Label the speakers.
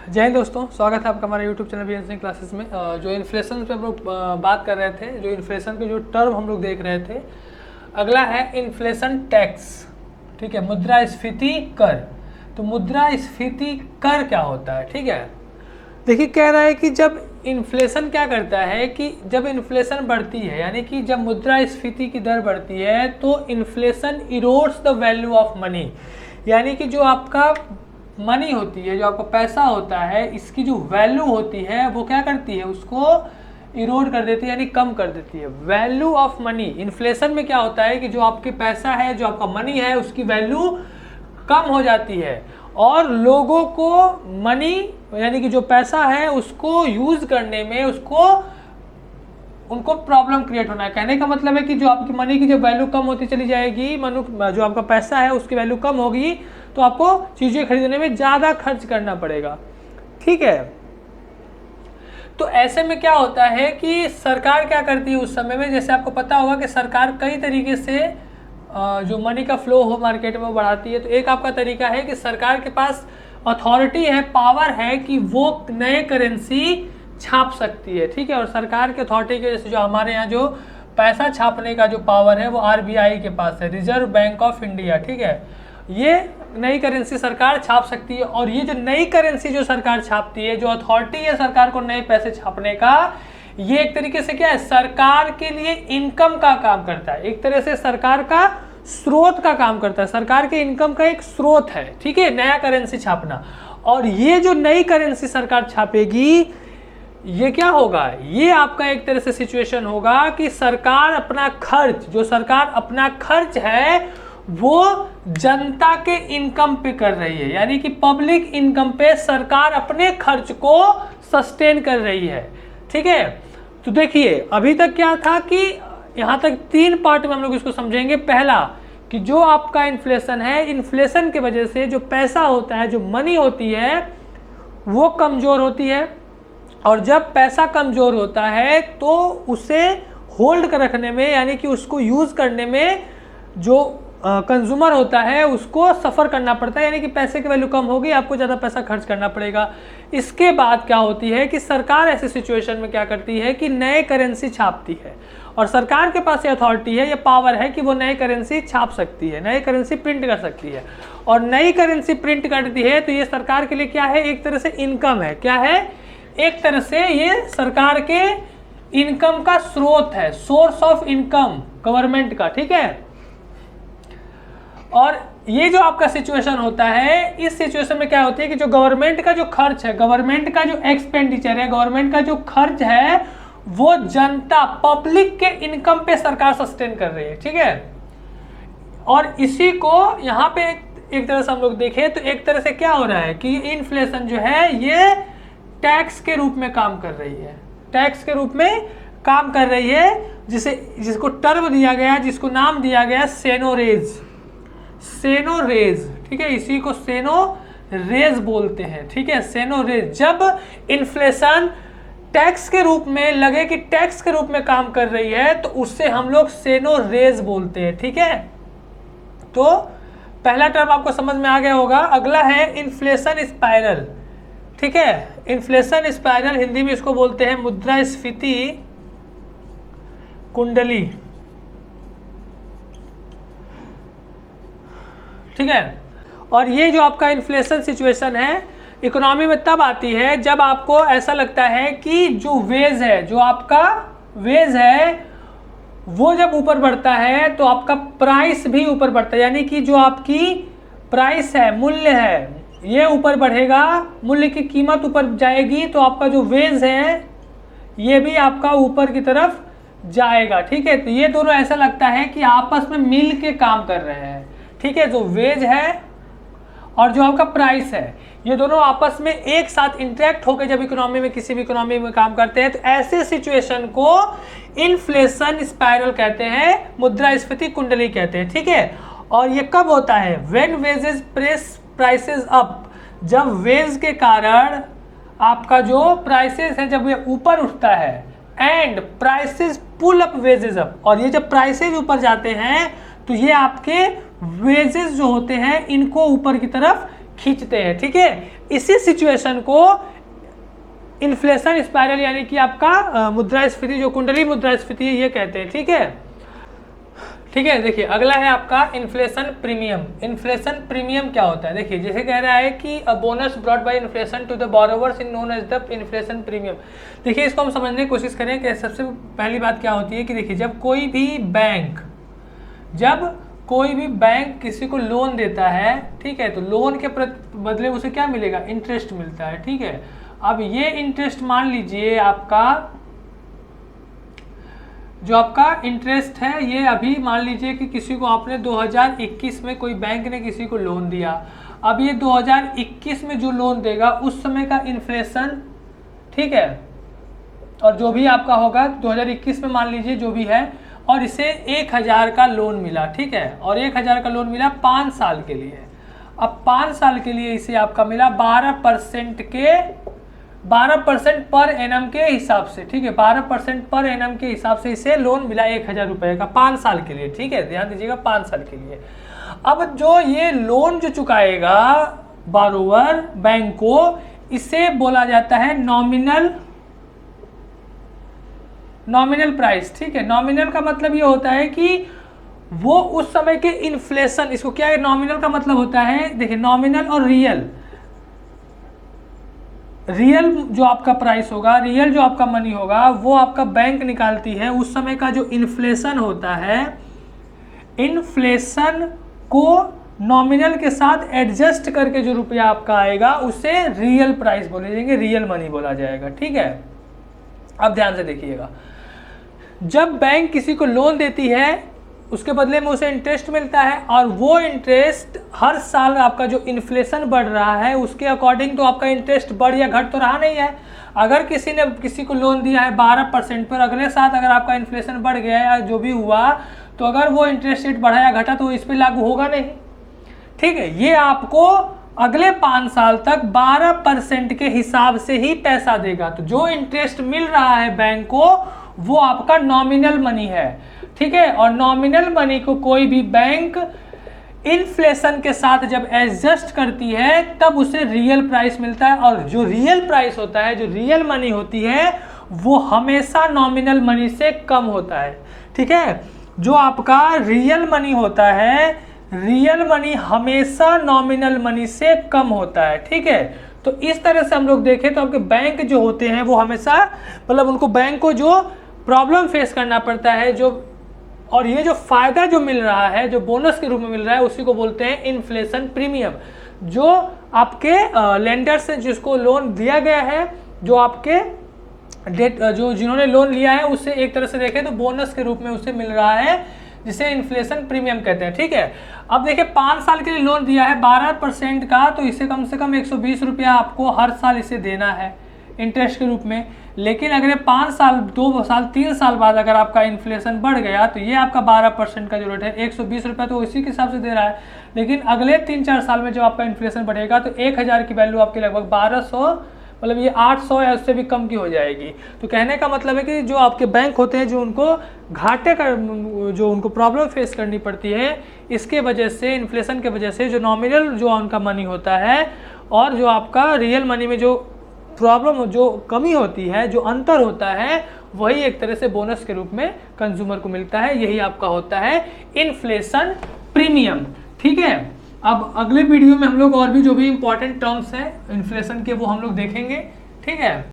Speaker 1: जय हिंद दोस्तों, स्वागत है आपका हमारे YouTube चैनल बीएनसी क्लासेस में। जो इन्फ्लेशन पे हम लोग बात कर रहे थे, जो इन्फ्लेशन के जो टर्म हम लोग देख रहे थे, अगला है इन्फ्लेशन टैक्स। ठीक है, मुद्रास्फीति कर। तो मुद्रास्फीति कर क्या होता है? ठीक है, देखिए कह रहा है कि जब इन्फ्लेशन क्या करता है कि जब इन्फ्लेशन बढ़ती है, यानी कि जब मुद्रास्फीति की दर बढ़ती है तो inflation erodes the value of money, यानी कि जो आपका मनी होती है, जो आपका पैसा होता है, इसकी जो वैल्यू होती है वो क्या करती है, उसको इरोड कर देती है, यानी कम कर देती है। वैल्यू ऑफ मनी, इन्फ्लेशन में क्या होता है कि जो आपके पैसा है, जो आपका मनी है, उसकी वैल्यू कम हो जाती है और लोगों को मनी यानी कि जो पैसा है उसको यूज करने में उनको प्रॉब्लम क्रिएट होना है। कहने का मतलब है कि जो आपकी मनी की जो वैल्यू कम होती चली जाएगी, जो आपका पैसा है उसकी वैल्यू कम होगी, तो आपको चीज़ें खरीदने में ज़्यादा खर्च करना पड़ेगा। ठीक है, तो ऐसे में क्या होता है कि सरकार क्या करती है उस समय में, जैसे आपको पता होगा कि सरकार कई तरीके से जो मनी का फ्लो हो मार्केट में वो बढ़ाती है। तो एक आपका तरीका है कि सरकार के पास अथॉरिटी है, पावर है कि वो नए करेंसी छाप सकती है। ठीक है, और सरकार के अथॉरिटी की वजह से जो हमारे यहाँ जो पैसा छापने का जो पावर है वो आरबीआई के पास है, रिजर्व बैंक ऑफ इंडिया। ठीक है, ये नई करेंसी सरकार छाप सकती है और ये जो नई करेंसी जो सरकार छापती है, जो अथॉरिटी है सरकार को नए पैसे छापने का, ये एक तरीके से क्या है, सरकार के लिए इनकम का काम करता है, एक तरह से सरकार का स्रोत का काम करता है, सरकार के इनकम का एक स्रोत है। ठीक है, नया करेंसी छापना। और ये जो नई करेंसी सरकार छापेगी, ये क्या होगा, ये आपका एक तरह से सिचुएशन होगा कि सरकार अपना खर्च, जो सरकार अपना खर्च है वो जनता के इनकम पे कर रही है, यानी कि पब्लिक इनकम पे सरकार अपने खर्च को सस्टेन कर रही है। ठीक है, तो देखिए अभी तक क्या था कि यहाँ तक तीन पार्ट में हम लोग इसको समझेंगे। पहला कि जो आपका इन्फ्लेशन है, इन्फ्लेशन की वजह से जो पैसा होता है, जो मनी होती है, वो कमज़ोर होती है और जब पैसा कमज़ोर होता है तो उसे होल्ड कर रखने में, यानी कि उसको यूज़ करने में जो कंज्यूमर होता है उसको सफ़र करना पड़ता है, यानी कि पैसे की वैल्यू कम होगी, आपको ज़्यादा पैसा खर्च करना पड़ेगा। इसके बाद क्या होती है कि सरकार ऐसी सिचुएशन में क्या करती है कि नए करेंसी छापती है और सरकार के पास ये अथॉरिटी है, ये पावर है कि वो नई करेंसी छाप सकती है, नई करेंसी प्रिंट कर सकती है। और नई करेंसी प्रिंट करती है तो ये सरकार के लिए क्या है, एक तरह से इनकम है। क्या है, एक तरह से ये सरकार के इनकम का स्रोत है, सोर्स ऑफ इनकम गवर्नमेंट का। ठीक है, और ये जो आपका सिचुएशन होता है, इस सिचुएशन में क्या होती है कि जो गवर्नमेंट का जो खर्च है, गवर्नमेंट का जो एक्सपेंडिचर है, गवर्नमेंट का जो खर्च है, वो जनता पब्लिक के इनकम पे सरकार सस्टेन कर रही है। ठीक है, और इसी को यहाँ पे एक तरह से हम लोग देखें तो एक तरह से क्या हो रहा है कि इन्फ्लेशन जो है ये टैक्स के रूप में काम कर रही है, टैक्स के रूप में काम कर रही है, जिसको टर्म दिया गया, जिसको नाम दिया गया सेनोरेज। सेनोरेज, ठीक है, इसी को सेनोरेज बोलते हैं। ठीक है, सेनोरेज। जब इन्फ्लेशन टैक्स के रूप में लगे कि टैक्स के रूप में काम कर रही है तो उससे हम लोग सेनोरेज बोलते हैं। ठीक है, तो पहला टर्म आपको समझ में आ गया होगा। अगला है इन्फ्लेशन स्पाइरल। ठीक है, इन्फ्लेशन स्पाइरल, हिंदी में इसको बोलते हैं मुद्रास्फीति कुंडली। ठीक है, और ये जो आपका इन्फ्लेशन सिचुएशन है इकोनॉमी में तब आती है जब आपको ऐसा लगता है कि जो वेज है, जो आपका वेज है, वो जब ऊपर बढ़ता है तो आपका प्राइस भी ऊपर बढ़ता है, यानी कि जो आपकी प्राइस है, मूल्य है, ये ऊपर बढ़ेगा, मूल्य की कीमत ऊपर जाएगी तो आपका जो वेज है ये भी आपका ऊपर की तरफ जाएगा। ठीक है, तो ये दोनों ऐसा लगता है कि आपस में मिल के काम कर रहे हैं। ठीक है, जो वेज है और जो आपका प्राइस है, ये दोनों आपस में एक साथ इंटरेक्ट होकर जब इकोनॉमी में, किसी भी इकोनॉमी में काम करते हैं तो ऐसे सिचुएशन को इन्फ्लेशन स्पाइरल कहते हैं, मुद्रास्फीति कुंडली कहते हैं। ठीक है, और ये कब होता है, when wages press prices up, जब वेज के कारण आपका जो प्राइसेस है जब ये ऊपर उठता है, and prices pull up wages up, और ये जब प्राइसेस ऊपर जाते हैं तो ये आपके वेजेस जो होते हैं इनको ऊपर की तरफ खींचते हैं, ठीक है। इसी सिचुएशन को इन्फ्लेशन स्पाइरल यानी कि आपका मुद्रास्फीति, जो कुंडली मुद्रास्फीति है, ये कहते हैं, ठीक है। ठीक है, देखिए अगला है आपका इन्फ्लेशन प्रीमियम। इन्फ्लेशन प्रीमियम क्या होता है? देखिए जैसे कह रहा है कि a bonus brought by inflation to the borrowers in known as the inflation premium. देखिए इसको हम समझने की कोशिश करें कि सबसे पहली बात क्या होती है कि देखिए जब कोई भी बैंक किसी को लोन देता है, ठीक है, तो लोन के बदले उसे क्या मिलेगा? इंटरेस्ट मिलता है, ठीक है। अब ये इंटरेस्ट मान लीजिए आपका जो आपका इंटरेस्ट है, ये अभी मान लीजिए कि किसी को आपने 2021 में कोई बैंक ने किसी को लोन दिया। अब ये 2021 में जो लोन देगा उस समय का इन्फ्लेशन, ठीक है, और जो भी आपका होगा 2021 में मान लीजिए जो भी है, और इसे 1000 का लोन मिला, ठीक है, और 1000 का लोन मिला 5 साल के लिए। अब 5 साल के लिए इसे आपका मिला 12% पर एनम के हिसाब से, ठीक है, 12% पर एनम के हिसाब से इसे लोन मिला 1000 रुपए का 5 साल के लिए, ठीक है, ध्यान दीजिएगा 5 साल के लिए। अब जो ये लोन जो चुकाएगा बारोवर बैंक को, इसे बोला जाता है नॉमिनल प्राइस, ठीक है। नॉमिनल का मतलब ये होता है कि वो उस समय के इन्फ्लेशन, इसको क्या है, नॉमिनल का मतलब होता है, देखिए नॉमिनल और रियल जो आपका प्राइस होगा, रियल जो आपका मनी होगा, वो आपका बैंक निकालती है उस समय का जो इन्फ्लेशन होता है। इन्फ्लेशन को नॉमिनल के साथ एडजस्ट करके जो रुपया आपका आएगा उसे रियल प्राइस बोले जाएंगे, रियल मनी बोला जाएगा, ठीक है। अब ध्यान से देखिएगा, जब बैंक किसी को लोन देती है उसके बदले में उसे इंटरेस्ट मिलता है, और वो इंटरेस्ट हर साल आपका जो इन्फ्लेशन बढ़ रहा है उसके अकॉर्डिंग तो आपका इंटरेस्ट बढ़ या घट तो रहा नहीं है। अगर किसी ने किसी को लोन दिया है 12% पर, अगले साल अगर आपका इन्फ्लेशन बढ़ गया या जो भी हुआ, तो अगर वो इंटरेस्ट रेट बढ़ा या घटा तो इस पर लागू होगा नहीं, ठीक है। ये आपको अगले 5 साल तक 12% के हिसाब से ही पैसा देगा। तो जो इंटरेस्ट मिल रहा है बैंक को वो आपका नॉमिनल मनी है, ठीक है। और नॉमिनल मनी को कोई भी बैंक इन्फ्लेशन के साथ जब एडजस्ट करती है तब उसे रियल प्राइस मिलता है, और जो रियल प्राइस होता है, जो रियल मनी होती है, वो हमेशा नॉमिनल मनी से कम होता है, ठीक है। जो आपका रियल मनी होता है, रियल मनी हमेशा नॉमिनल मनी से कम होता है, ठीक है। तो इस तरह से हम लोग देखें तो आपके बैंक जो होते हैं वो हमेशा, मतलब उनको बैंक को जो प्रॉब्लम फेस करना पड़ता है, जो और ये जो फायदा जो मिल रहा है, जो बोनस के रूप में मिल रहा है, उसी को बोलते हैं इन्फ्लेशन प्रीमियम। जो आपके लेंडर से जिसको लोन दिया गया है, जो आपके जो जिन्होंने लोन लिया है, उससे एक तरह से देखें तो बोनस के रूप में उसे मिल रहा है, जिसे इन्फ्लेशन प्रीमियम कहते हैं, ठीक है। अब देखिए 5 साल के लिए लोन दिया है 12% का, तो इसे कम से कम 120 रुपया आपको हर साल इसे देना है इंटरेस्ट के रूप में। लेकिन अगर 5 साल, 2 साल, 3 साल बाद अगर आपका इन्फ्लेशन बढ़ गया तो ये आपका 12% का जो रेट है 120 रुपया तो इसी के हिसाब से दे रहा है। लेकिन अगले 3-4 साल में जब आपका इन्फ्लेशन बढ़ेगा तो 1000 की वैल्यू आपकी लगभग 1200, मतलब ये 800 या उससे भी कम की हो जाएगी। तो कहने का मतलब है कि जो आपके बैंक होते हैं, जो उनको घाटे का जो उनको प्रॉब्लम फेस करनी पड़ती है, इसके वजह से, इन्फ्लेशन के वजह से, जो नॉमिनल जो उनका मनी होता है और जो आपका रियल मनी में जो प्रॉब्लम, जो कमी होती है, जो अंतर होता है, वही एक तरह से बोनस के रूप में कंज्यूमर को मिलता है। यही आपका होता है इन्फ्लेशन प्रीमियम, ठीक है। अब अगले वीडियो में हम लोग और भी जो भी इंपॉर्टेंट टर्म्स हैं इन्फ्लेशन के वो हम लोग देखेंगे, ठीक है।